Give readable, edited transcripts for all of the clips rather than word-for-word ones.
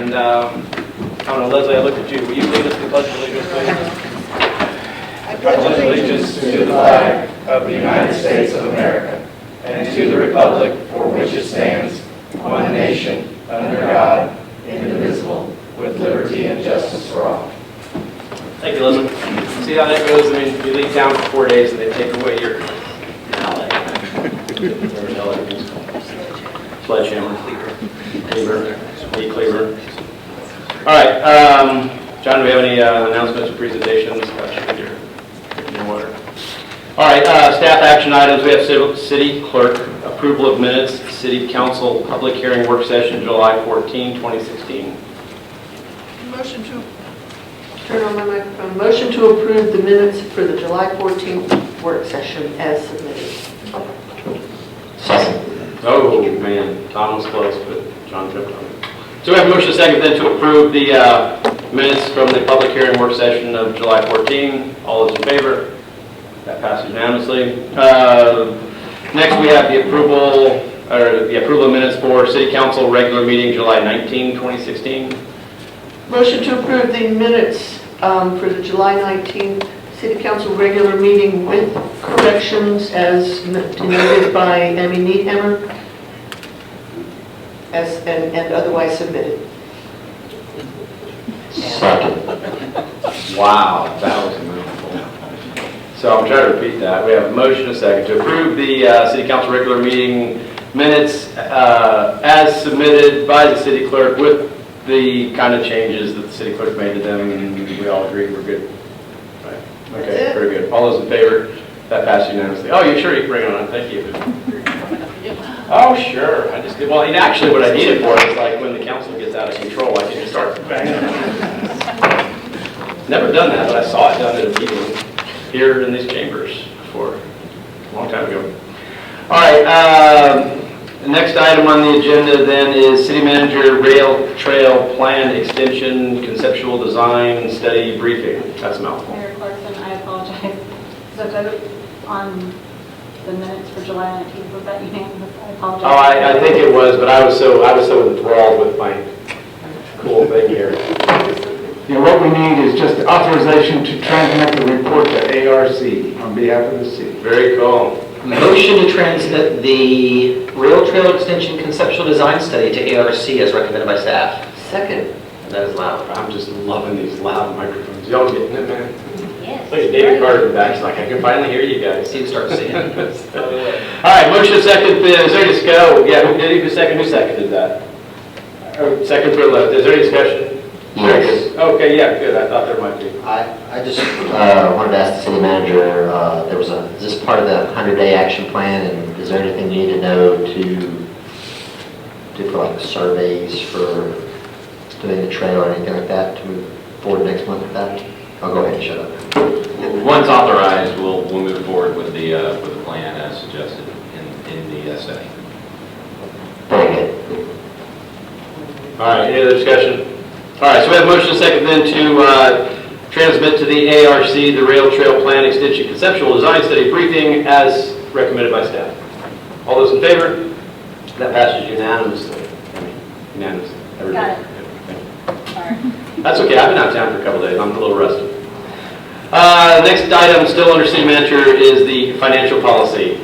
And I don't know, Leslie, I looked at you. Will you lead us to the Pledge of Allegiance, please? I pledge allegiance to the flag of the United States of America and to the republic for which it stands, one nation, under God, indivisible, with liberty and justice for all. Thank you, Leslie. See how that goes? I mean, you leave town for 4 days and they take away your sledgehammer, cleaver, meat cleaver. All right, John, do we have any announcements or presentations? Your water. All right, staff action items. We have city clerk approval of minutes, city council public hearing work session July 14, 2016. Motion to turn on my microphone. Motion to approve the minutes for the July 14th work session as submitted. Oh man, Tom was close, but John tripped on it. So we have a motion second then to approve the minutes from the public hearing work session of July 14. All those in favor? That passes unanimously. Next we have the approval of minutes for City Council regular meeting July 19, 2016. Motion to approve the minutes for the July 19th City Council regular meeting with corrections as noted by Amy Needhammer and otherwise submitted. Second. Wow, that was a mouthful. So I'm trying to repeat that. We have a motion and a second to approve the City Council regular meeting minutes as submitted by the city clerk with the kind of changes that the city clerk made to them, and we all agreed we're good. Right. Okay, very good. All those in favor? That passed unanimously. Oh, you sure you can bring it on? Thank you. Oh, sure. I just did. Well, actually, what I needed for it is like when the council gets out of control, I can just start banging. Never done that, but I saw it done at a meeting here in these chambers before, a long time ago. All right. The next item on the agenda then is City Manager Rail Trail Plan Extension Conceptual Design Study Briefing. That's a mouthful. Mayor Clarkson, I apologize. The vote on the minutes for July 19th, was that unanimous? I apologize. Oh, I think it was, but I was so enthralled with my cool thing here. Yeah, what we need is just authorization to transmit the report to ARC on behalf of the city. Very cool. Motion to transmit the Rail Trail Extension Conceptual Design Study to ARC as recommended by staff. Second. And that is loud. I'm just loving these loud microphones. Y'all getting it, man? Yes. Look at David Carter in the back. He's like, I can finally hear you guys. He'd start seeing. All right, motion second. Is there any discussion? Yeah, who seconded that? Second for left. Is there any discussion? Yes. Okay, yeah, good. I thought there might be. I just wanted to ask the city manager, is this part of the 100-day action plan, and is there anything you need to know to do for like surveys for doing the trail or anything like that to move forward next month with that? I'll go ahead and shut up. Once authorized, we'll move forward with the plan as suggested in the study. Very good. All right, any other discussion? All right, so we have a motion second then to transmit to the ARC the Rail Trail Plan Extension Conceptual Design Study Briefing as recommended by staff. All those in favor? That passes unanimously. Unanimously. Got it. Sorry. That's okay. I've been out of town for a couple days. I'm a little rusty. Next item, still under city manager, is the financial policy.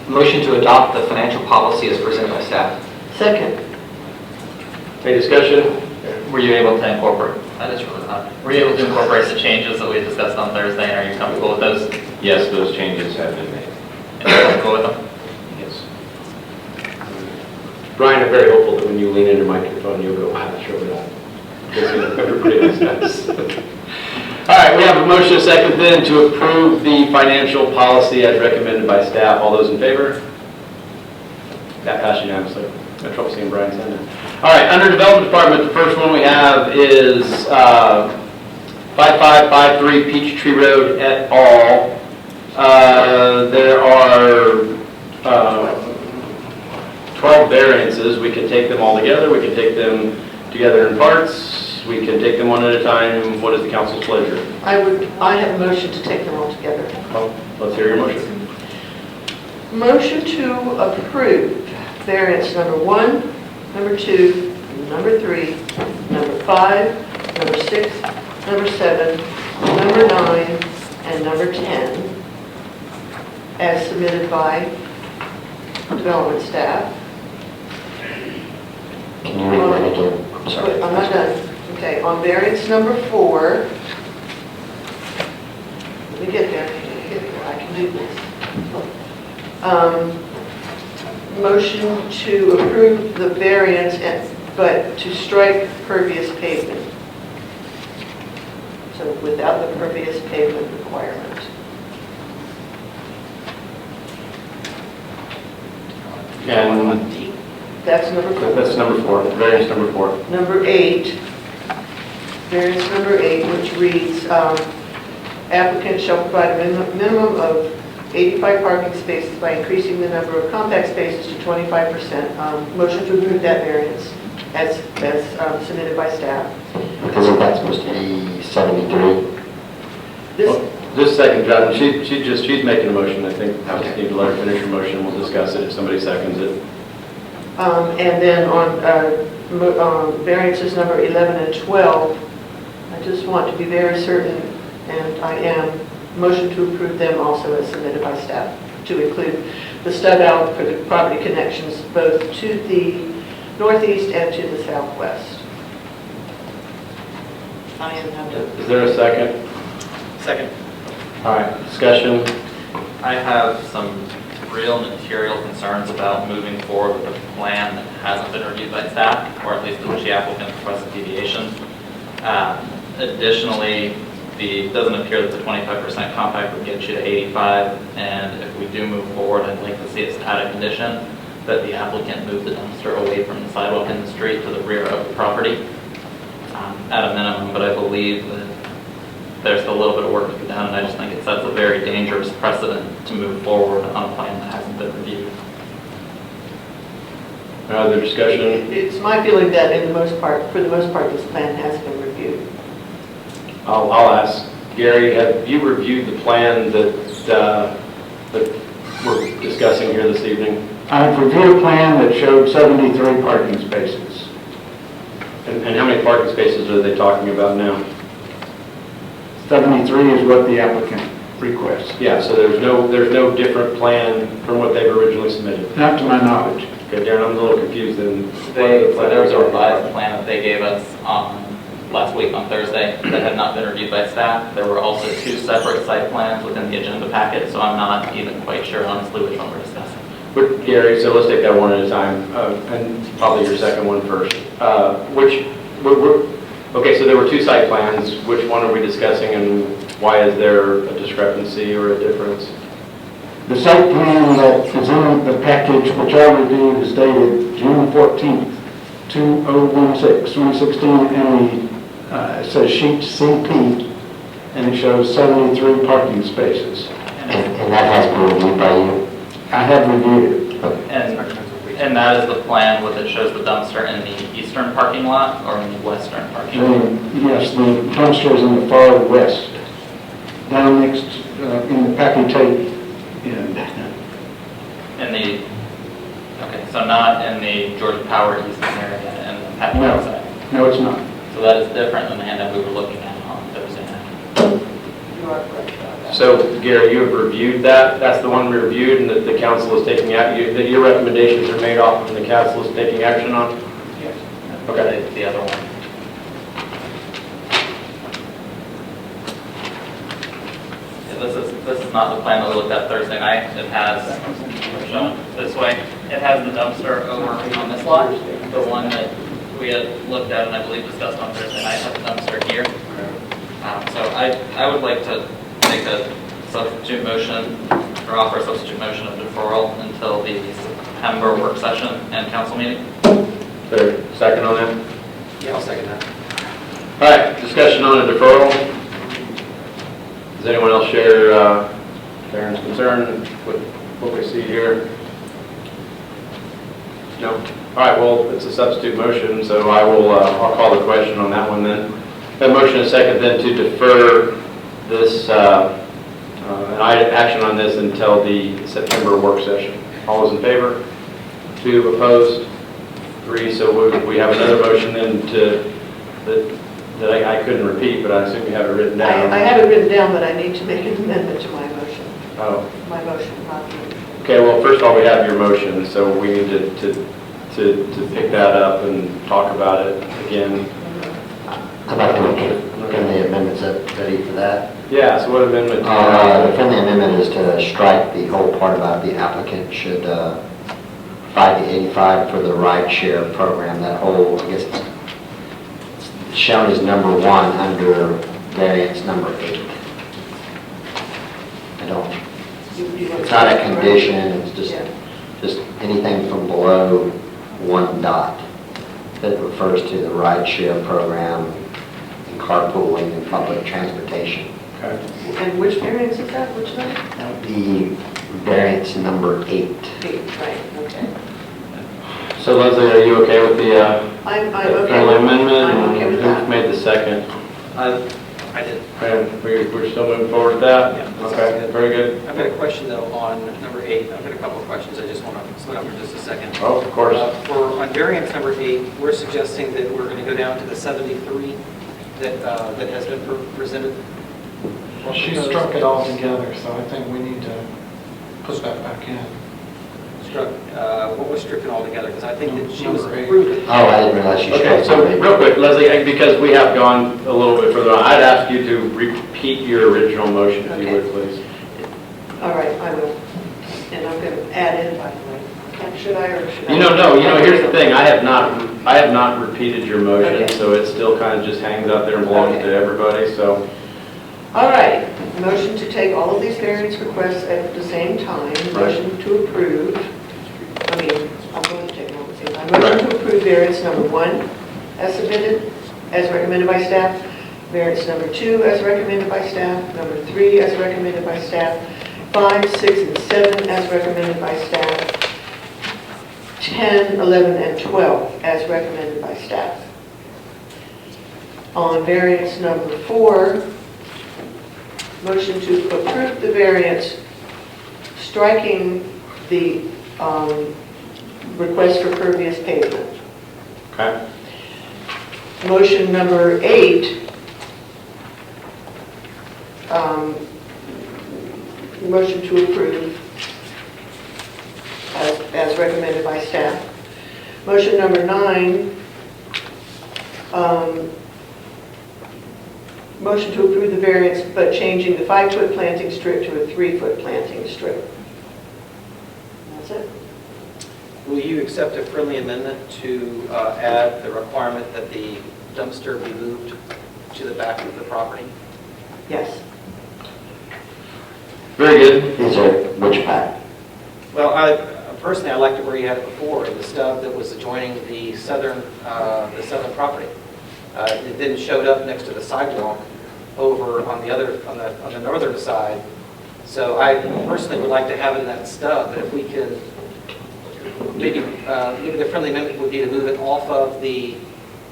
Motion to adopt the financial policy as presented by staff. Second. Any discussion? Were you able to incorporate? That is really hot. Were you able to incorporate the changes that we discussed on Thursday, and are you comfortable with those? Yes, those changes have been made. And you're comfortable with them? Yes. Brian, I'm very hopeful that when you lean into your microphone, you'll go, wow, sure not. Everybody makes sense. All right, we have a motion second then to approve the financial policy as recommended by staff. All those in favor? That passed unanimously. I have trouble seeing Brian's hand there. All right, under Development Department, the first one we have is 5553 Peachtree Road et al. There are 12 variances. We can take them all together. We can take them together in parts. We can take them one at a time. What is the council's pleasure? I have a motion to take them all together. Well, let's hear your motion. Motion to approve variance number 1, number 2, number 3, number 5, number 6, number 7, number 9, and number 10, as submitted by development staff. Can you read that again? I'm sorry. I'm not done. Okay, on variance number 4, let me get there, I can do this. Motion to approve the variance, but to strike pervious pavement. So without the pervious pavement requirement. And That's number 4. that's number 4, variance number 4. Number 8, variance number 8, which reads, applicant shall provide a minimum of 85 parking spaces by increasing the number of compact spaces to 25%. Motion to approve that variance as submitted by staff. Isn't that supposed to be 73? Just a second, John, she's making a motion, I think. I just need to let her finish her motion, we'll discuss it if somebody seconds it. And then on variances number 11 and 12, I just want to be very certain, and I am, motion to approve them also as submitted by staff, to include the stub out for the property connections both to the northeast and to the southwest. I am now done. Is there a second? Second. All right, discussion. I have some real material concerns about moving forward with a plan that hasn't been reviewed by staff, or at least in which the applicant requested deviation. Additionally, it doesn't appear that the 25% compact would get you to 85, and if we do move forward, I'd like to see us add a condition that the applicant move the dumpster away from the sidewalk in the street to the rear of the property at a minimum, but I believe that there's still a little bit of work to be done, and I just think it sets a very dangerous precedent to move forward on a plan that hasn't been reviewed. Other discussion? It's my feeling that for the most part, this plan has been reviewed. I'll ask Gary, have you reviewed the plan that we're discussing here this evening? I've reviewed a plan that showed 73 parking spaces. And how many parking spaces are they talking about now? 73 is what the applicant requests. Yeah, so there's no different plan from what they've originally submitted. Not to my knowledge. Okay, Darren, I'm a little confused then. There was a revised plan that they gave us last week on Thursday that had not been reviewed by staff. There were also 2 separate site plans within the agenda packet, so I'm not even quite sure honestly which one we're discussing. But Gary, so let's take that one at a time, and probably your second one first. Okay, so there were 2 site plans. Which one are we discussing, and why is there a discrepancy or a difference? The site plan that is in the package, which I reviewed, is dated June 14th, 2016, and it says sheet CP, and it shows 73 parking spaces. And that has been reviewed by you? I have reviewed it. And that is the plan that shows the dumpster in the eastern parking lot or in the western parking lot? Yes, the dumpster is in the far west, down next in the package tape. Okay, so not in the Georgia Power Eastern area and the Pat No. side? No, it's not. So that is different than the handout we were looking at on Thursday night. You are correct about that. So, Gary, you have reviewed that? That's the one we reviewed and that the council is taking action, that your recommendations are made off and the council is taking action on? Yes. Okay. The other one. This is not the plan that we looked at Thursday night. It has, shown this way, it has the dumpster over on this lot. The one that we had looked at and I believe discussed on Thursday night has the dumpster here. So I would like to make a substitute motion or offer a substitute motion of deferral until the September work session and council meeting. Is there a second on that? Yeah, I'll second that. All right, discussion on a deferral. Does anyone else share Darren's concern with what we see here? No? All right, well, it's a substitute motion, so I'll call the question on that one then. That motion is second then to defer this, action on this until the September work session. All those in favor? 2 opposed? 3, so we have another motion then to that I couldn't repeat, but I assume you have it written down. I have it written down, but I need to make an amendment to my motion. Oh, My motion, not the... okay, well, first of all, we have your motion, so we need to pick that up and talk about it again. How about the friendly amendments ready for that? Yeah, so what amendment? The friendly amendment is to strike the whole part about the applicant should provide the 85 for the ride share program. That whole, I guess, it's shown as number 1 under variance number 8. I don't, it's not a condition, it's just anything from below 1 dot that refers to the ride share program and carpooling and public transportation. Okay. And which variance is that? Which number? That would be variance number 8. 8, right, okay. So Leslie, are you okay with the I'm the okay. friendly amendment? I'm okay with Who that. made the second? I did. And we're still moving forward with that? Yeah, that sounds Okay, good. very good. I've got a question though on number 8. I've got a couple of questions. I just want to split up for just a second. Oh, of course. On variance number 8, we're suggesting that we're going to go down to the 73 that has been presented. Well, she struck it all together, so I think we need to put that back in. What was stricken altogether? Because I think that she was Number 8. approved. Oh, I didn't realize you Okay, struck so something. real quick, Leslie, because we have gone a little bit further on, I'd ask you to repeat your original motion, if you Okay. would, please. All right, I will. And I'm going to add in, by the way. Should I or should I? No, here's the thing, I have not repeated your motion, Okay. so it still kind of just hangs out there and belongs Okay. to everybody, so. All right, motion to take all of these variance requests at the same time. Motion to approve. I'm going to take them all at the same time. Motion to approve variance number 1 as submitted, as recommended by staff. Variance number 2 as recommended by staff. Number 3 as recommended by staff. 5, 6, and 7 as recommended by staff. 10, 11, and 12 as recommended by staff. On variance number 4, motion to approve the variance, striking the request for pervious pavement. Okay. Motion number 8, motion to approve as recommended by staff. Motion number 9, motion to approve the variance but changing the 5-foot planting strip to a 3-foot planting strip. That's it. Will you accept a friendly amendment to add the requirement that the dumpster be moved to the back of the property? Yes. Very good. These are which pack? Well, personally, I liked it where you had it before, in the stub that was adjoining the southern property. It then showed up next to the sidewalk over on the northern side. So I personally would like to have it in that stub, but if we can, maybe the friendly amendment would be to move it off of the,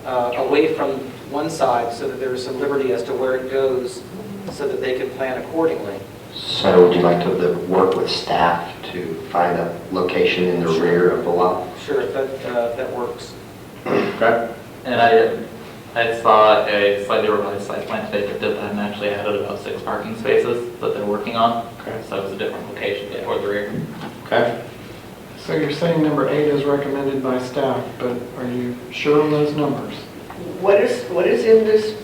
away from one side so that there is some liberty as to where it goes so that they can plan accordingly. So would you like to work with staff to find a location in the rear of the lot? Sure, if that works. Okay. And I saw a slightly revised site plan today that did that and actually added about 6 parking spaces that they're working on. Okay. So it was a different location before the rear. Okay. So you're saying number 8 is recommended by staff, but are you sure on those numbers? What is in this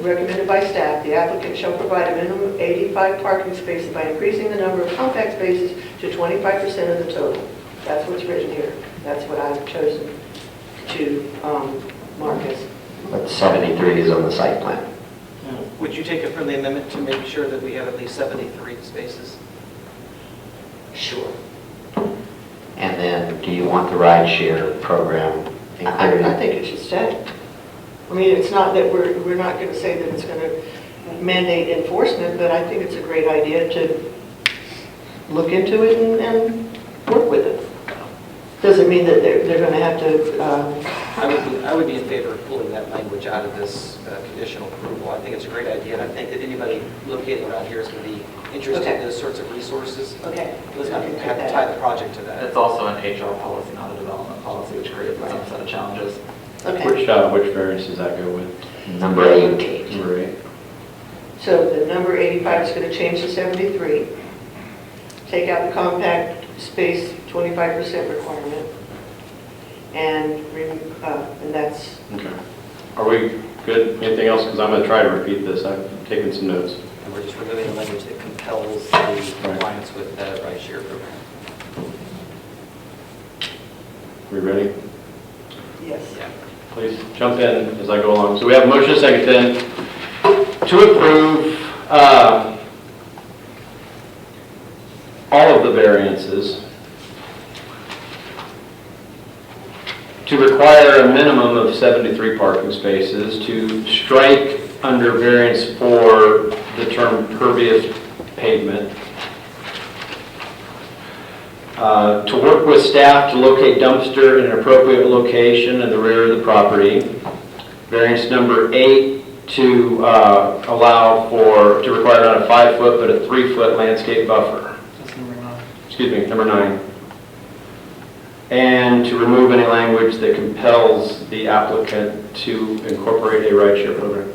recommended by staff? The applicant shall provide a minimum of 85 parking spaces by increasing the number of compact spaces to 25% of the total. That's what's written here. That's what I've chosen to mark as. But 73 is on the site plan. Yeah. Would you take a friendly amendment to make sure that we have at least 73 spaces? Sure. And then, do you want the ride share program included? I think it should stay. I mean, it's not that we're not going to say that it's going to mandate enforcement, but I think it's a great idea to look into it and work with it. Doesn't mean that they're going to have to... I would be in favor of pulling that language out of this conditional approval. I think it's a great idea, and I think that anybody located around here is going to be interested in those sorts of resources. Okay. Let's not have to tie the project to that. It's also an HR policy, not a development policy, which creates its own set of challenges. Okay, Which variance does that go with? Number 8. Number 8. so the number 85 is going to change to 73. Take out the compact space 25% requirement. And that's, Okay. Are we good? Anything else? Because I'm going to try to repeat this. I've taken some notes. And we're just removing the language that compels the compliance with the ride-share program. We ready? yes. Please jump in as I go along. So we have a motion and a second then to approve all of the variances to require a minimum of 73 parking spaces, to strike under variance for the term pervious pavement, to work with staff to locate dumpster in an appropriate location in the rear of the property. Variance number 8 to to require not a 5-foot but a 3-foot landscape buffer. That's number 9. Excuse me, number 9. And to remove any language that compels the applicant to incorporate a rideshare program.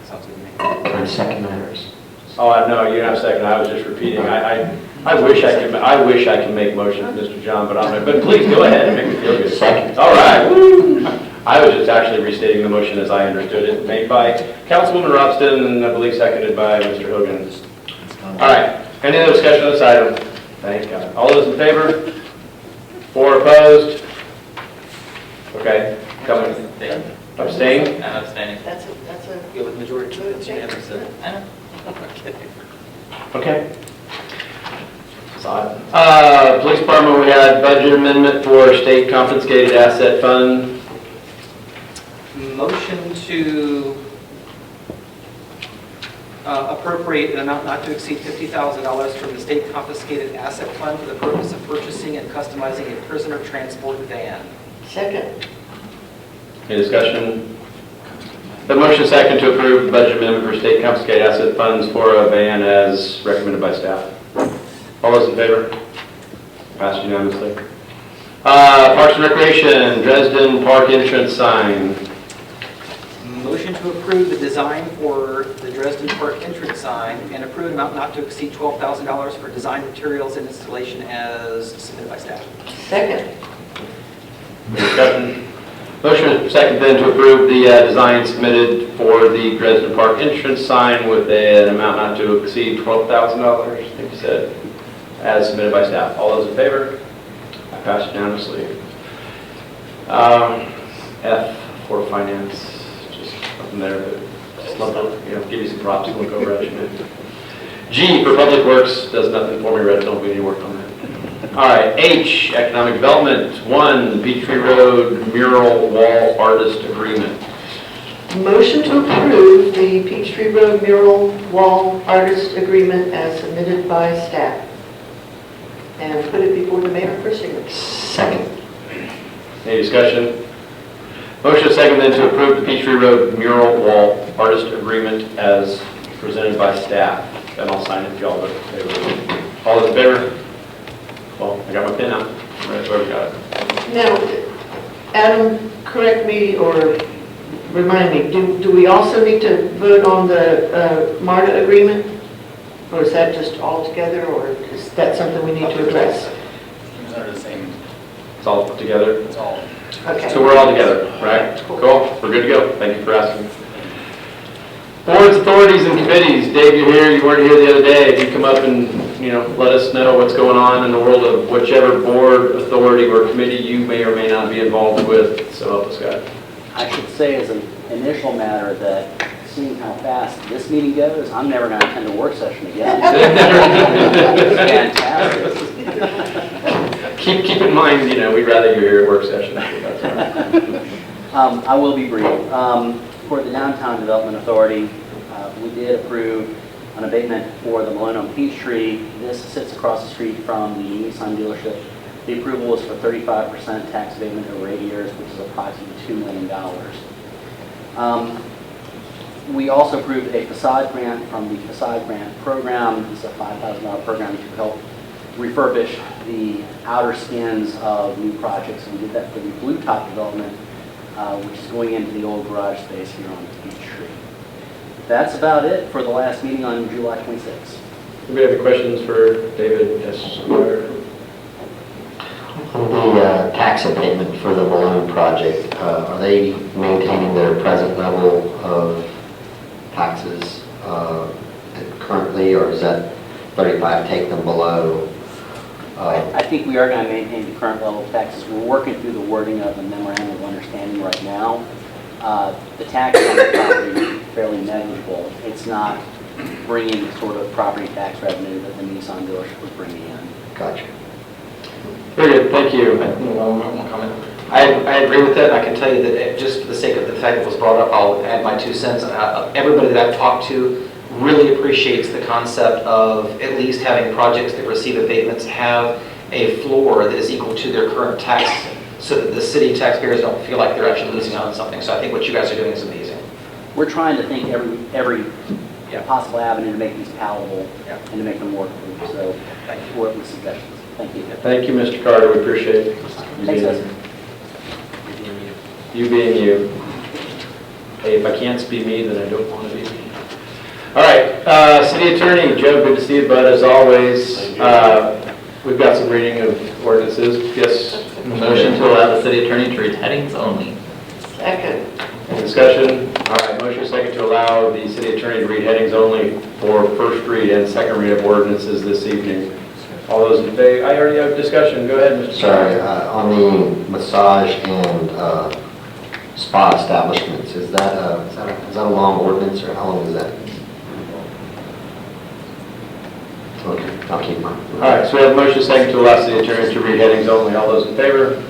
Sounds good to me. And second matters. Oh, no, you have a second. I was just repeating. I wish I could make motions, Mr. John, but but please go ahead and make me feel good. Second. All right. Woo. I was just actually restating the motion as I understood it, made by Councilwoman Robston and I believe seconded by Mr. Hogan. All right. Any other discussion on this item? Thank God. All those in favor? 4 opposed? Okay. Coming. Abstain? I'm abstaining. That's a Go with majority. Good change. I know. Okay. That's odd. Police Department, we had budget amendment for state confiscated asset fund. Motion to appropriate an amount not to exceed $50,000 from the state confiscated asset fund for the purpose of purchasing and customizing a prisoner transport van. second. Any discussion? The motion second to approve the budget amendment for state confiscated asset funds for a van as recommended by staff. All those in favor? Passed unanimously. Parks and Recreation, Dresden Park entrance sign. Motion to approve the design for the Dresden Park entrance sign and approve an amount not to exceed $12,000 for design materials and installation as submitted by staff. Second. Any discussion? Motion second then to approve the design submitted for the Dresden Park entrance sign with an amount not to exceed $12,000, I think you said, as submitted by staff. All those in favor? Passed unanimously. F for finance, just up in there, but just lump it, give you some props to look over at you. G for Public Works, does nothing for me, Red, don't do any work on that. All right, H, Economic Development, 1, Peachtree Road Mural Wall Artist Agreement. Motion to approve the Peachtree Road mural wall artist agreement as submitted by staff. And put it before the mayor for signature. Second. Any discussion? Motion second then to approve the Peachtree Road Mural Wall Artist Agreement as presented by staff. And I'll sign it if y'all vote in favor. All those in favor? Well, I got my pen out. Right, where we got it. Now, Adam, correct me or remind me, do we also need to vote on the MARTA agreement? Or is that just all together, or is that something we need to address? It's under the same, It's all put together. it's all. Okay. So we're all together, right? Cool. We're good to go. Thank you for asking. Boards, authorities, and committees. Dave, you're here. You weren't here the other day. If you come up and, let us know what's going on in the world of whichever board, authority, or committee you may or may not be involved with. So help us God. I should say as an initial matter that seeing how fast this meeting goes, I'm never going to attend a work session again. Fantastic. Keep in mind, we'd rather you're here at work session. That's right. I will be brief. For the Downtown Development Authority, we did approve an abatement for the Malone on Peachtree. This sits across the street from the Nissan dealership. The approval was for 35% tax abatement over 8 years, which is approximately $2 million. We also approved a facade grant from the Facade Grant Program. This is a $5,000 program to help refurbish the outer skins of new projects. We did that for the Blue Top development which is going into the old garage space here on Peachtree. That's about it for the last meeting on July 26th. Anybody have any questions for David Esquire? On the tax abatement for the Malone project, are they maintaining their present level of taxes currently, or is that 35 take them below? I think we are going to maintain the current level of taxes. We're working through the wording of the memorandum of understanding right now. The taxes on the property is fairly negligible. It's not bringing the sort of property tax revenue that the Nissan dealership was bringing in. Gotcha. Very good, thank you. One comment. I agree with that. I can tell you that just for the sake of the fact that it was brought up, I'll add my 2 cents. Everybody that I've talked to really appreciates the concept of at least having projects that receive abatements have a floor that is equal to their current tax, so that the city taxpayers don't feel like they're actually losing out on something. So I think what you guys are doing is amazing. We're trying to think every possible avenue to make these palatable and to make them work. So work with suggestions. Thank you. Thank you, Mr. Carter, we appreciate it. Thanks, guys. You being you. Hey, if I can't be me, then I don't want to be me. All right, City Attorney, Joe, good to see you, bud, as always. We've got some reading of ordinances. Yes? Motion to allow the city attorney to read headings only. Second. Any discussion? All right, motion second to allow the city attorney to read headings only for first read and second read of ordinances this evening. All those in favor? I already have discussion. Go ahead, Mr. Sorry, on the massage and spa establishments, is that a long ordinance, or how long is that? Okay, I'll keep mine. All right, so we have a motion second to allow city attorney to read headings only. All those in favor?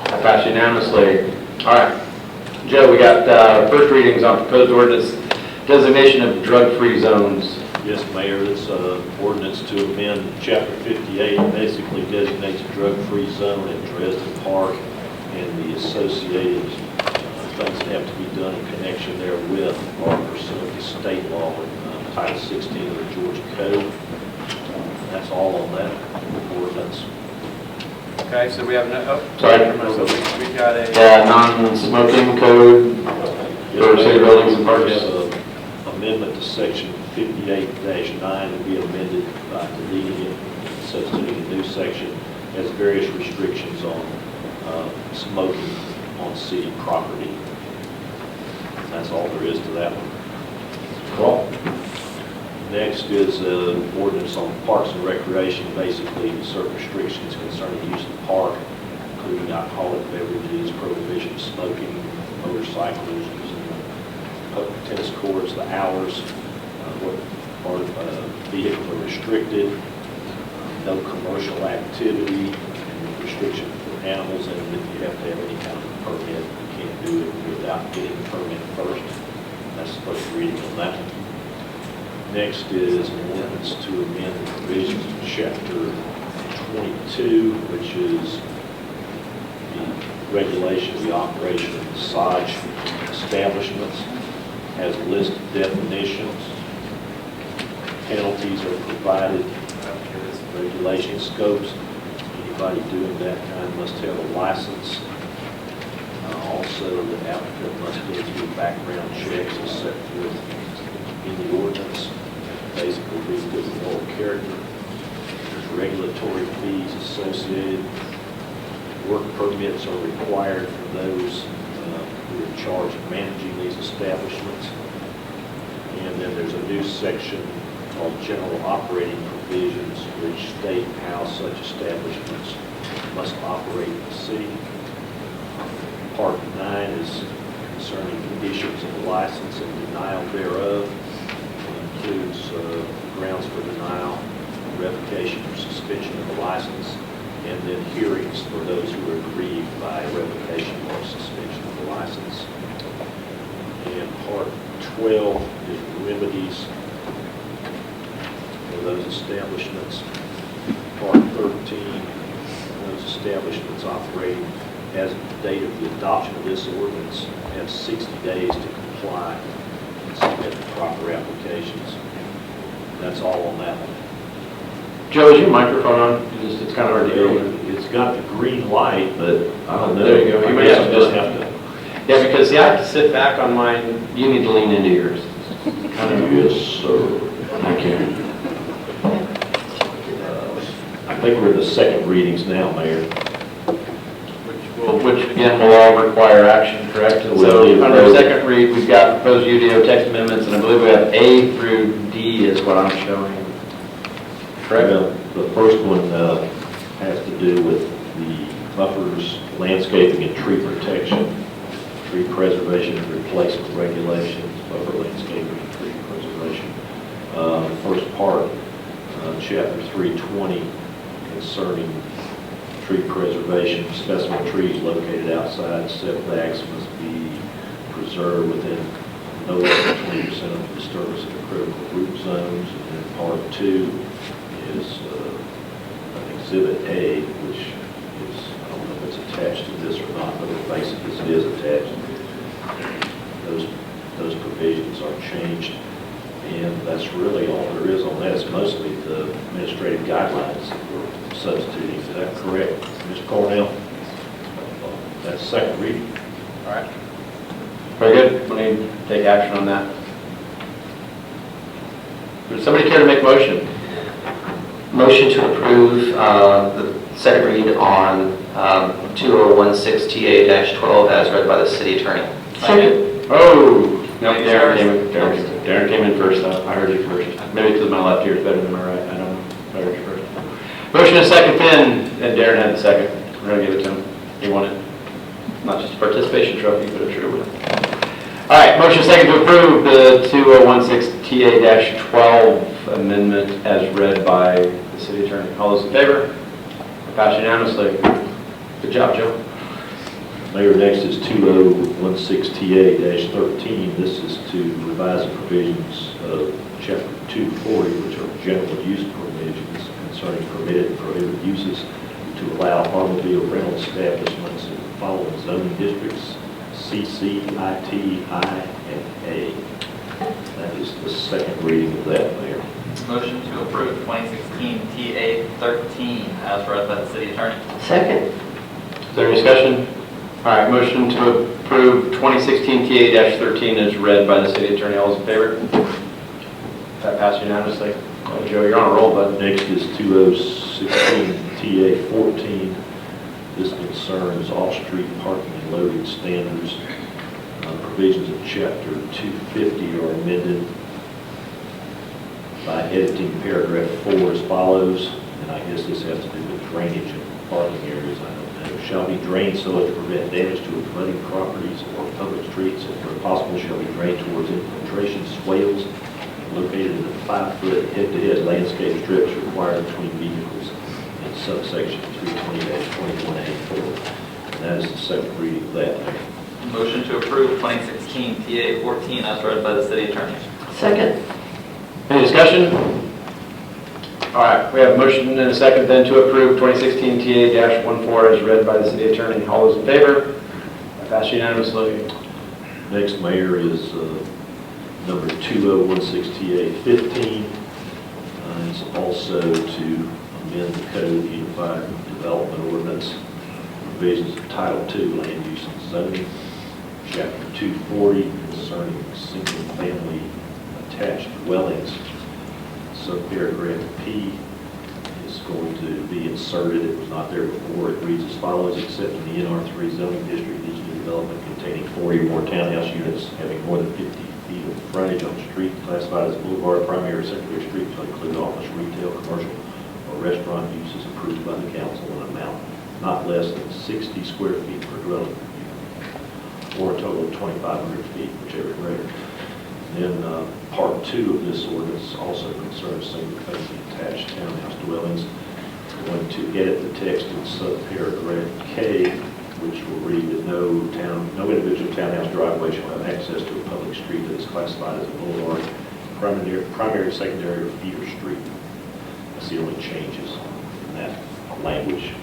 That passed unanimously. All right, Joe, we got first readings on proposed ordinance designation of drug-free zones. Yes, Mayor, it's an ordinance to amend Chapter 58, basically designates a drug-free zone at Dresden Park and the associated things that have to be done in connection therewith are pursuant to state law in Title 16 of the Georgia Code. That's all on that ordinance. Okay, so we have no, we got a non-smoking code for city buildings and parks. We have an amendment to section 58-9 to be amended by deleting it, substituting a new section, has various restrictions on smoking on city property. That's all there is to that one. Cool. Next is an ordinance on parks and recreation, basically certain restrictions concerning the use of the park, including alcoholic beverages, prohibition of smoking, motorcycles, using the tennis courts, the hours, what part of vehicles are restricted, no commercial activity, and restriction for animals, and if you have to have any kind of permit, you can't do it without getting a permit first. That's the first reading on that one. Next is an ordinance to amend the provisions of Chapter 22, which is the regulation of the operation of massage establishments, has a list of definitions. Penalties are provided, regulation scopes. Anybody doing that kind must have a license. Also, the applicant must go through background checks as set forth in the ordinance. Basically, be good moral character. There's regulatory fees associated. Work permits are required for those who are in charge of managing these establishments. And then there's a new section called General Operating Provisions, which state how such establishments must operate in the city. Part 9 is concerning conditions of the license and denial thereof. Includes grounds for denial, revocation or suspension of the license, and then hearings for those who are aggrieved by revocation or suspension of the license. And Part 12 is remedies for those establishments. Part 13, those establishments operating as of the date of the adoption of this ordinance have 60 days to comply and submit the proper applications. That's all on that one. Joe, is your microphone on? It's kind of hard to hear you. It's got the green light, but I don't know. There you go. You may I have to just have to Yeah, because see, I have to sit back on mine. You need to lean into yours. Kind of. Yes, sir. I can. I think we're in the second readings now, Mayor. Which again will all require action, correct? And so under second read, we've got proposed UDO text amendments, and I believe we have A through D is what I'm showing. Correct? Well, the first one has to do with the buffers, landscaping and tree protection, tree preservation and replacement regulations, buffer landscaping and tree preservation. First part, chapter 320, concerning tree preservation, specimen trees located outside setbacks must be preserved within no less than 20% of the disturbance of the critical root zones. And then part 2 is Exhibit A, which is, I don't know if it's attached to this or not, but basically it is attached. Those provisions are changed, and that's really all there is on that. It's mostly the administrative guidelines that we're substituting. Is that correct, Mr. Cornell? That's second reading. All right. Very good. We need to take action on that. Would somebody care to make a motion? Motion to approve the second read on 2016TA-12 as read by the city attorney. Second. Oh, no, Darren came in first. I heard you first. Maybe because my left ear is better than my right. I don't know. I heard you first. Motion and second, Finn, and Darren had the second. We're going to give it to him. He wanted not just a participation trophy, but a true win. All right, motion second to approve the 2016TA-12 amendment as read by the city attorney. All those in favor? Passed unanimously. Good job, Joe. Mayor, next is 2016TA-13. This is to revise the provisions of Chapter 240, which are general use provisions concerning permitted and prohibited uses to allow automobile rental establishments in the following zoning districts: CC, IT, I, and A. That is the second reading of that, Mayor. Motion to approve 2016 TA-13 as read by the city attorney. Second. Is there any discussion? All right, motion to approve 2016 TA-13 is read by the city attorney. All those in favor? That passed unanimously. Oh, Joe, you're on a roll, bud. Next is 2016TA-14. This concerns off-street parking and loading standards. Provisions of Chapter 250 are amended by editing paragraph 4 as follows, and I guess this has to do with drainage and parking areas. I don't know. Shall be drained so as to prevent damage to abutting properties or public streets, and where possible shall be drained towards infiltration swales located in the 5-foot head-to-head landscape strips required between vehicles in subsection 320-21A4. And that is the second reading of that. Motion to approve 2016 TA-14 as read by the city attorney. Second. Any discussion? All right, we have a motion and a second then to approve 2016 TA-14 as read by the city attorney. All those in favor? That passed unanimously. Next, Mayor, is number 2016TA-15. It's also to amend the Code Unified Development Ordinance, provisions of Title II, Land Use and Zoning, Chapter 240, concerning single-family attached dwellings. Subparagraph P is going to be inserted. It was not there before. It reads as follows: except in the NR3 zoning district, each new development containing 40 or more townhouse units having more than 50 feet of frontage on the street classified as boulevard, primary, or secondary street shall include office, retail, commercial, or restaurant uses approved by the council in an amount not less than 60 square feet per dwelling unit, or a total of 2,500 feet, whichever greater. Then part 2 of this ordinance also concerns single-family attached townhouse dwellings. We're going to edit the text in subparagraph K, which will read that no individual townhouse driveway shall have access to a public street that is classified as a boulevard, primary, secondary, or feeder street. That's the only changes in that language.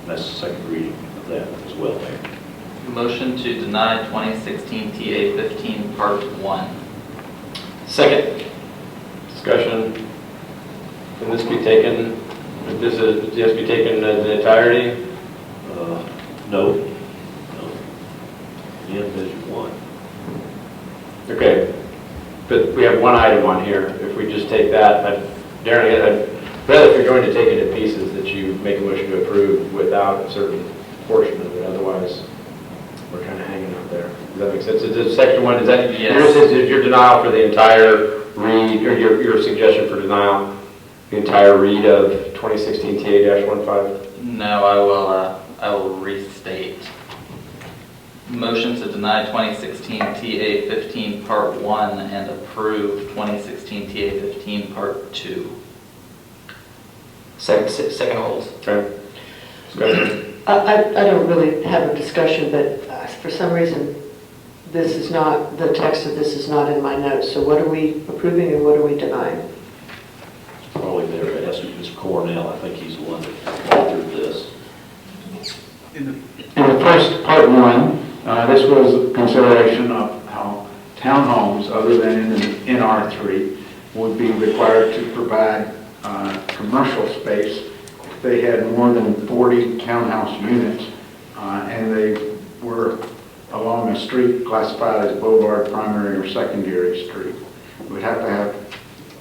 That's the second reading of that as well, Mayor. Motion to deny 2016 TA-15 Part 1. Second. Discussion. Can this be taken, does it have to be taken the entirety? No. again, Vision 1. Okay, but we have one item on here. If we just take that, Darren, I'd rather if you're going to take it in pieces, that you make a motion to approve without a certain portion of it. Otherwise, we're kind of hanging out there. Does that make sense? Is section 1, is that Yes. your denial for the entire read, or your suggestion for denial, the entire read of 2016 TA-15? No, I will restate. Motion to deny 2016 TA-15 Part 1 and approve 2016 TA-15 Part 2. Second holds. Okay. Discussion. I don't really have a discussion, but for some reason, this is not, the text of this is not in my notes. So what are we approving and what are we denying? Probably better to ask Mr. Cornell. I think he's the one that authored this. In the first part 1, this was consideration of how townhomes other than in NR3 would be required to provide commercial space if they had more than 40 townhouse units and they were along a street classified as boulevard, primary, or secondary street. We'd have to have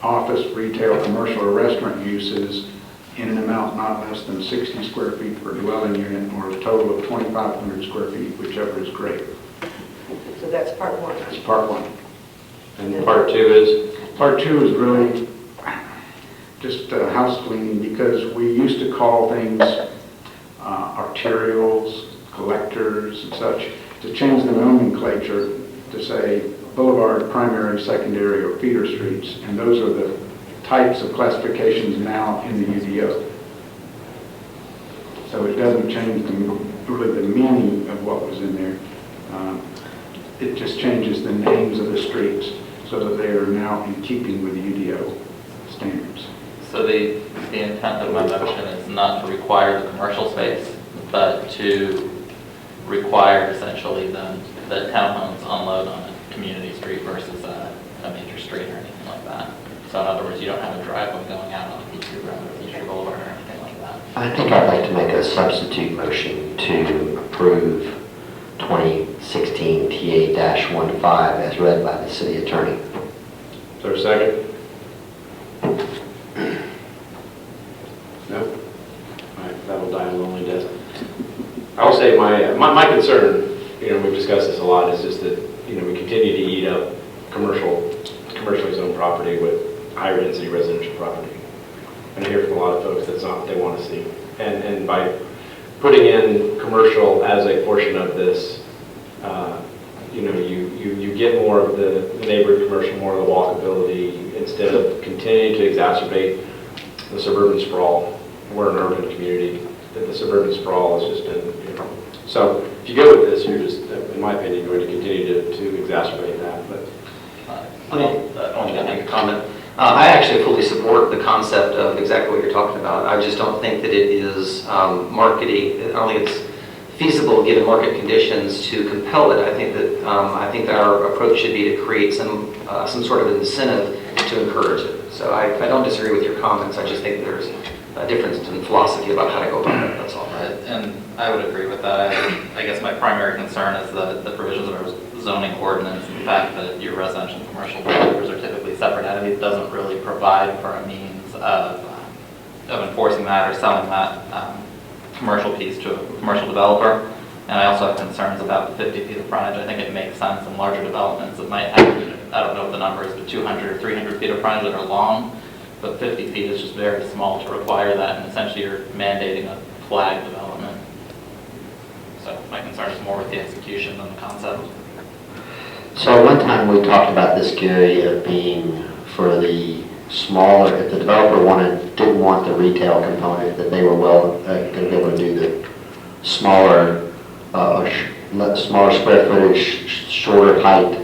office, retail, commercial, or restaurant uses in an amount not less than 60 square feet per dwelling unit or a total of 2,500 square feet, whichever is greater. So that's part 1. That's part 1. And part 2 is? Part 2 is really just house cleaning, because we used to call things arterials, collectors, and such. To change the nomenclature to say boulevard, primary, secondary, or feeder streets, and those are the types of classifications now in the UDO. So it doesn't change really the meaning of what was in there. It just changes the names of the streets so that they are now in keeping with the UDO standards. So the intent of my motion is not to require the commercial space, but to require essentially the townhomes unload on a community street versus a major street or anything like that. So in other words, you don't have a driveway going out on Peachtree Road or Peachtree Boulevard or anything like that. I think I'd like to make a substitute motion to approve 2016 TA-15 as read by the city attorney. Is there a second? No? All right, that will die a lonely death. I will say my concern, we've discussed this a lot, is just that, we continue to eat up commercially zoned property with higher density residential property. And I hear from a lot of folks that's not what they want to see. And by putting in commercial as a portion of this, you get more of the neighborhood commercial, more of the walkability, instead of continuing to exacerbate the suburban sprawl. We're an urban community, that the suburban sprawl has just been, So if you go with this, you're just, in my opinion, going to continue to exacerbate that. But I want to make a comment. I actually fully support the concept of exactly what you're talking about. I just don't think that it is marketing. I don't think it's feasible given market conditions to compel it. I think that our approach should be to create some sort of incentive to encourage it. So I don't disagree with your comments. I just think there's a difference in philosophy about how to go about it. That's all. And I would agree with that. I guess my primary concern is the provisions of our zoning ordinance, and the fact that your residential and commercial developers are typically separate entities doesn't really provide for a means of enforcing that or selling that commercial piece to a commercial developer. And I also have concerns about the 50 feet of frontage. I think it makes sense in larger developments that might have, I don't know what the number is, but 200 or 300 feet of frontage that are long, but 50 feet is just very small to require that, and essentially you're mandating a flag development. So my concern is more with the execution than the concept. So one time we talked about this, Gary, of being for the smaller, if the developer didn't want the retail component, that they were going to be able to do the smaller square footage, shorter height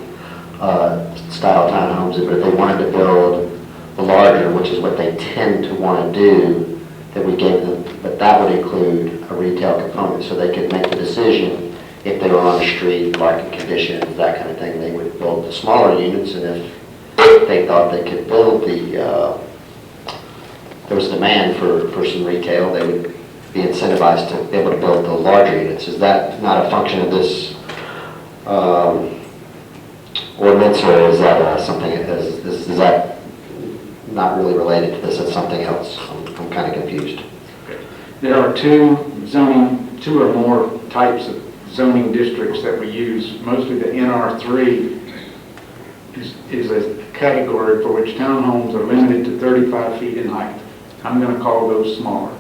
style townhomes, but if they wanted to build the larger, which is what they tend to want to do, that we gave them, but that would include a retail component, so they could make the decision if they were on the street, market conditions, that kind of thing. They would build the smaller units, and if they thought they could build there was demand for some retail, they would be incentivized to be able to build the larger units. Is that not a function of this ordinance, or is that something, is that not really related to this, it's something else? I'm kind of confused. There are two or more types of zoning districts that we use. Mostly the NR3 is a category for which townhomes are limited to 35 feet in height. I'm going to call those smaller.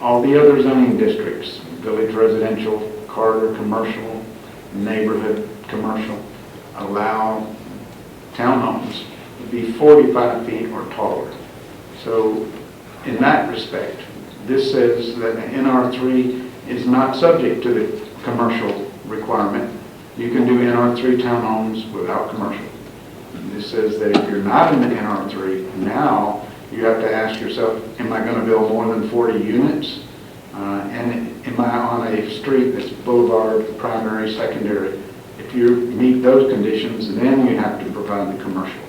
All the other zoning districts, village residential, corridor commercial, neighborhood commercial, allow townhomes to be 45 feet or taller. So in that respect, this says that the NR3 is not subject to the commercial requirement. You can do NR3 townhomes without commercial. And this says that if you're not in the NR3, now you have to ask yourself, am I going to build more than 40 units? And am I on a street that's boulevard, primary, secondary? If you meet those conditions, then you have to provide the commercial.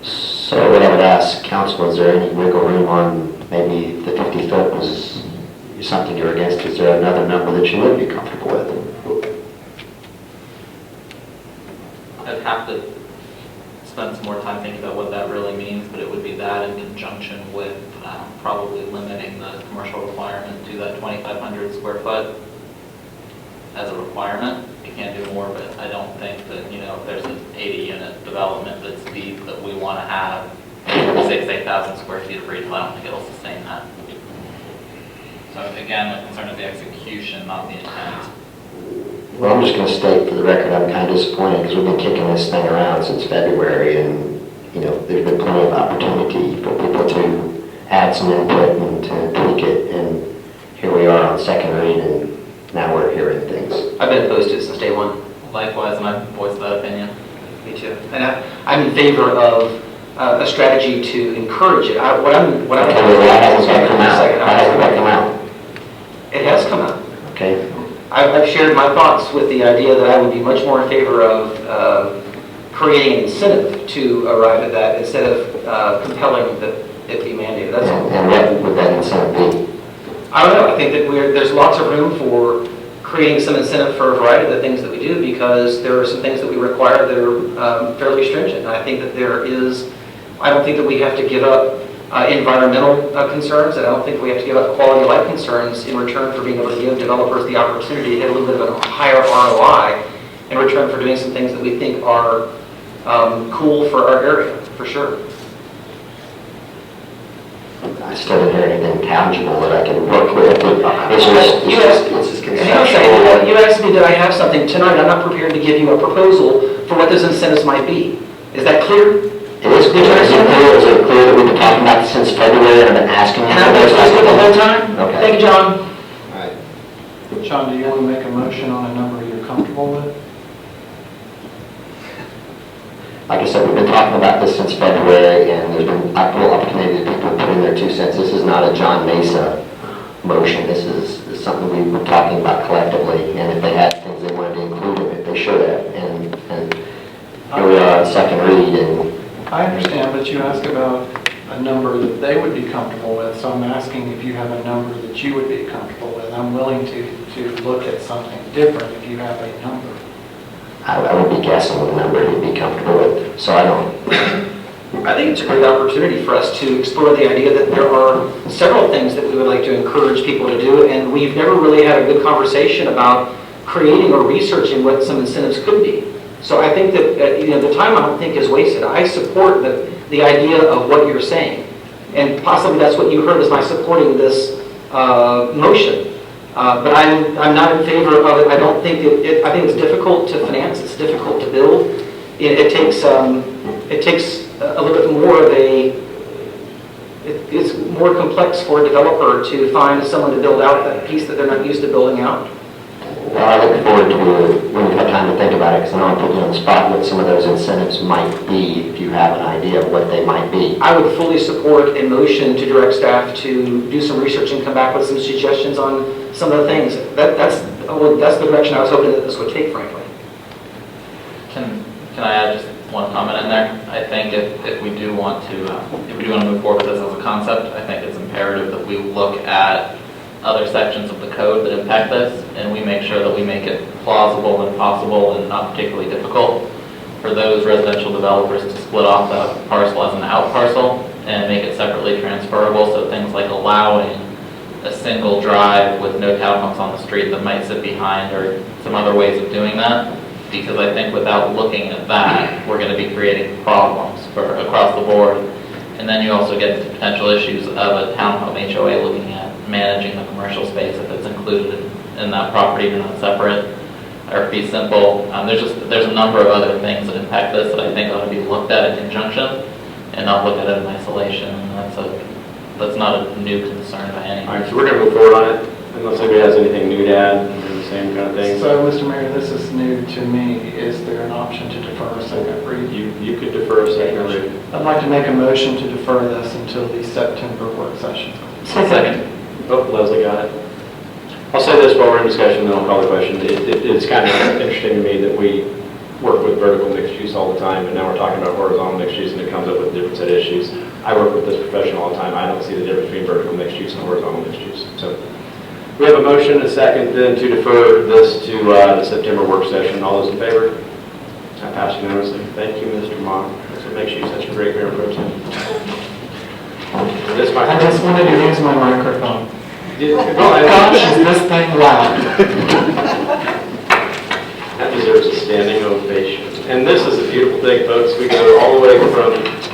So what I would ask council, is there any wiggle room on maybe the 50 foot was something you're against? Is there another number that you would be comfortable with? I'd have to spend some more time thinking about what that really means, but it would be that in conjunction with probably limiting the commercial requirement to that 2,500 square foot as a requirement. You can't do more, but I don't think that, if there's an 80 unit development that's deep that we want to have 8,000 square feet of retail, I don't think it'll sustain that. So again, my concern is the execution, not the intent. Well, I'm just going to state for the record, I'm kind of disappointed because we've been kicking this thing around since February, and there's been plenty of opportunity for people to add some input and to tweak it, and here we are on second read, and now we're hearing things. I've been opposed to it since day one. Likewise, and I've voiced that opinion. Me too. And I'm in favor of a strategy to encourage it. What I'm Why hasn't that come out? Why hasn't that come out? It has come out. Okay. I've shared my thoughts with the idea that I would be much more in favor of creating an incentive to arrive at that instead of compelling that it be mandated. That's all. And what would that incentive be? I don't know. I think that there's lots of room for creating some incentive for a variety of the things that we do, because there are some things that we require that are fairly stringent. And I think that I don't think that we have to give up environmental concerns, and I don't think we have to give up quality of life concerns in return for being able to give developers the opportunity to get a little bit of a higher ROI in return for doing some things that we think are cool for our area, for sure. I still didn't hear anything tangible that I can work with. It's just conceptual. You asked me, did I have something tonight? I'm not prepared to give you a proposal for what those incentives might be. Is that clear? It is clear. Is it clear that we've been talking about this since February and I've been asking you? And I've been asking the whole time? Okay. Thank you, John. All right. John, do you want to make a motion on a number you're comfortable with? Like I said, we've been talking about this since February, and there's been ample opportunity for people to put in their 2 cents. This is not a John Mesa motion. This is something we've been talking about collectively, and if they had things they wanted to include in it, they should have. And here we are on second read. And I understand, but you asked about a number that they would be comfortable with, so I'm asking if you have a number that you would be comfortable with. I'm willing to look at something different if you have a number. I would be guessing what number he'd be comfortable with, so I don't. I think it's a great opportunity for us to explore the idea that there are several things that we would like to encourage people to do, and we've never really had a good conversation about creating or researching what some incentives could be. So I think that the time I don't think is wasted. I support the idea of what you're saying, and possibly that's what you heard as my supporting this motion. But I'm not in favor of it. I don't think I think it's difficult to finance. It's difficult to build. It takes a little bit more of it's more complex for a developer to find someone to build out that piece that they're not used to building out. Well, I look forward to when we have time to think about it, because I know I'm putting you on the spot what some of those incentives might be, if you have an idea of what they might be. I would fully support a motion to direct staff to do some research and come back with some suggestions on some of the things. That's the direction I was hoping that this would take, frankly. Can I add just one comment in there? I think if we do want to move forward with this as a concept, I think it's imperative that we look at other sections of the code that impact this, and we make sure that we make it plausible and possible and not particularly difficult for those residential developers to split off that parcel as an out parcel and make it separately transferable, so things like allowing a single drive with no townhomes on the street that might sit behind, or some other ways of doing that, because I think without looking at that, we're going to be creating problems for across the board. And then you also get into potential issues of a townhome HOA looking at managing the commercial space if it's included in that property or not separate, or fee simple. There's a number of other things that impact this that I think ought to be looked at in conjunction and not look at it in isolation. And that's not a new concern by any All means. right, so we're going to move forward on it, unless anybody has anything new to add, the same kind of thing. So, Mr. Mayor, this is new to me. Is there an option to defer a second read? You could defer a second read. I'd like to make a motion to defer this until the September work session. Second. Oh, Leslie got it. I'll say this while we're in discussion, then I'll call the question. It's kind of interesting to me that we work with vertical mixed use all the time, and now we're talking about horizontal mixed use, and it comes up with a different set of issues. I work with this profession all the time. I don't see the difference between vertical mixed use and horizontal mixed use. So we have a motion and a second then to defer this to the September work session. All those in favor? I pass unanimously. Thank you, Mr. Mon. That's what makes you such a great mayor pro tem. This I just wanted to use my microphone. Gosh, Gosh, is this thing loud. that deserves a standing ovation. And this is a beautiful thing, folks. We go all the way from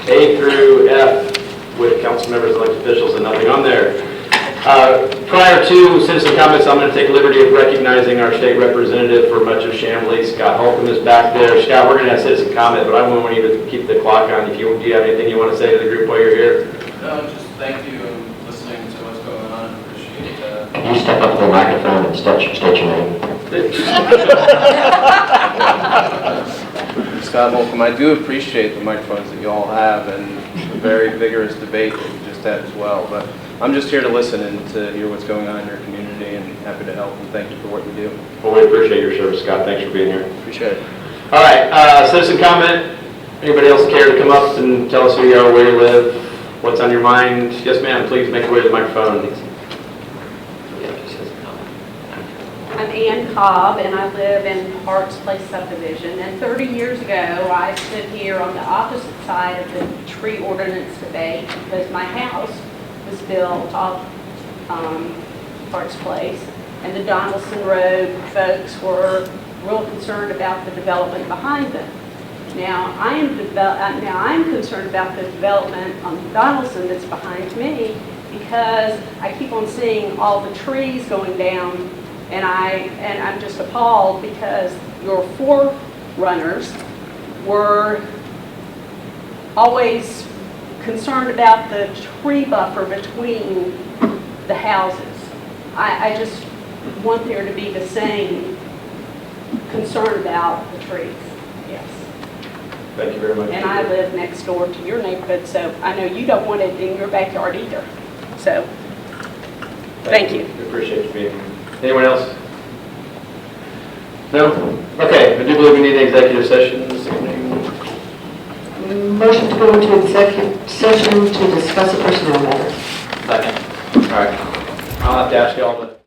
A through F with council members, elected officials, and nothing on there. Prior to citizen comments, I'm going to take liberty of recognizing our state representative for much of Chamblee. Scott Holcomb is back there. Scott, we're going to have citizen comment, but I want you to keep the clock on. Do you have anything you want to say to the group while you're here? No, just thank you and listening to what's going on. Appreciate that. Can you step up to the microphone and state your name? Scott Holcomb, I do appreciate the microphones that you all have and the very vigorous debate that you just had as well. But I'm just here to listen and to hear what's going on in your community, and happy to help, and thank you for what you do. Well, we appreciate your service, Scott. Thanks for being here. Appreciate it. All right, citizen comment. Anybody else care to come up and tell us who you are, where you live, what's on your mind? Yes, ma'am. Please make your way to the microphone. I'm Ann Cobb, and I live in Parks Place subdivision. And 30 years ago, I stood here on the opposite side of the tree ordinance debate because my house was built off Parks Place, and the Donaldson Road folks were real concerned about the development behind them. Now I'm concerned about the development on Donaldson that's behind me because I keep on seeing all the trees going down. And I'm just appalled because your forerunners were always concerned about the tree buffer between the houses. I just want there to be the same concern about the trees, yes. Thank you very much. And I live next door to your neighborhood, so I know you don't want it in your backyard either. So, thank you. We appreciate you being here. Anyone else? No? Okay, I do believe we need an executive session this evening. Motion to go into executive session to discuss a personnel matter. Second. All right. I'll have to ask you all to